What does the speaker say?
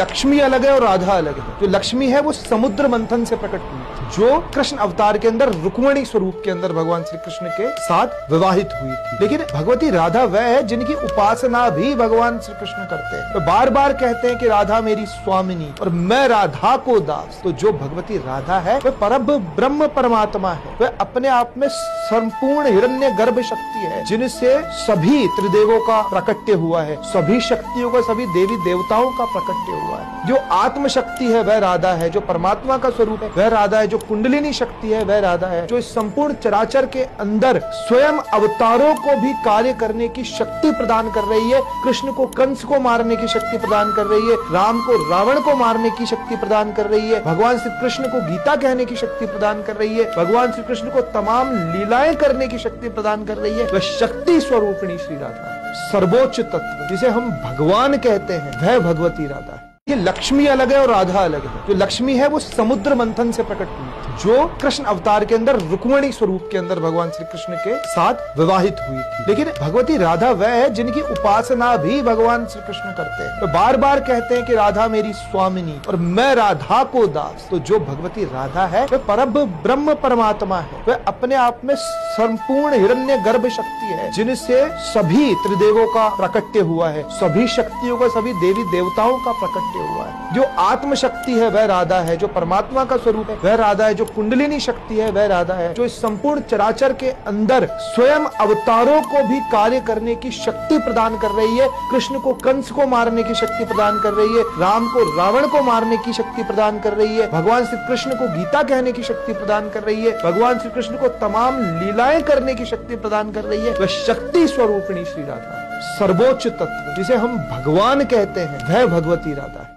लक्ष्मी अलग है और राधा अलग है। जो लक्ष्मी है वो समुद्र मंथन से प्रकट हुई थी, जो कृष्ण अवतार के अंदर रुक्मिणी स्वरूप के अंदर भगवान श्री कृष्ण के साथ विवाहित हुई थी। लेकिन भगवती राधा वह है जिनकी उपासना भी भगवान श्री कृष्ण करते हैं। तो बार बार कहते हैं कि राधा मेरी स्वामिनी और मैं राधा को दास। तो जो भगवती राधा है वह परम ब्रह्म परमात्मा है, वह अपने आप में संपूर्ण हिरण्य गर्भ शक्ति है, जिनसे सभी त्रिदेवों का प्रकट्य हुआ है, सभी शक्तियों का, सभी देवी देवताओं का प्रकट्य हुआ है। जो आत्म शक्ति है वह राधा है, जो परमात्मा का स्वरूप है वह राधा है, जो कुंडलिनी शक्ति है वह राधा है, जो इस संपूर्ण चराचर के अंदर स्वयं अवतारों को भी कार्य करने की शक्ति प्रदान कर रही है। कृष्ण को कंस को मारने की शक्ति प्रदान कर रही है, राम को रावण को मारने की शक्ति प्रदान कर रही है, भगवान श्री कृष्ण को गीता कहने की शक्ति प्रदान कर रही है, भगवान श्री कृष्ण को तमाम लीलाएं करने की शक्ति प्रदान कर रही है। वह शक्ति स्वरूपिणी श्री राधा है। सर्वोच्च तत्व जिसे हम भगवान कहते हैं वह भगवती राधा है। ये लक्ष्मी अलग है और राधा अलग है। जो लक्ष्मी है वो समुद्र मंथन से प्रकट हुई थी, जो कृष्ण अवतार के अंदर रुक्मिणी स्वरूप के अंदर भगवान श्री कृष्ण के साथ विवाहित हुई थी। लेकिन भगवती राधा वह है जिनकी उपासना भी भगवान श्री कृष्ण करते हैं। तो बार बार कहते हैं कि राधा मेरी स्वामिनी और मैं राधा को दास। तो जो भगवती राधा है वह परम ब्रह्म परमात्मा है, वह अपने आप में संपूर्ण हिरण्य गर्भ शक्ति है, जिनसे सभी त्रिदेवों का प्रकट्य हुआ है, सभी शक्तियों का, सभी देवी देवताओं का प्रकट्य हुआ है। जो आत्म शक्ति है वह राधा है, जो परमात्मा का स्वरूप है वह राधा है, जो कुंडलिनी शक्ति है वह राधा है, जो इस संपूर्ण चराचर के अंदर स्वयं अवतारों को भी कार्य करने की शक्ति प्रदान कर रही है। कृष्ण को कंस को मारने की शक्ति प्रदान कर रही है, राम को रावण को मारने की शक्ति प्रदान कर रही है, भगवान श्री कृष्ण को गीता कहने की शक्ति प्रदान कर रही है, भगवान श्री कृष्ण को तमाम लीलाएं करने की शक्ति प्रदान कर रही है। वह शक्ति स्वरूपिणी श्री राधा है। सर्वोच्च तत्व जिसे हम भगवान कहते हैं वह भगवती राधा है।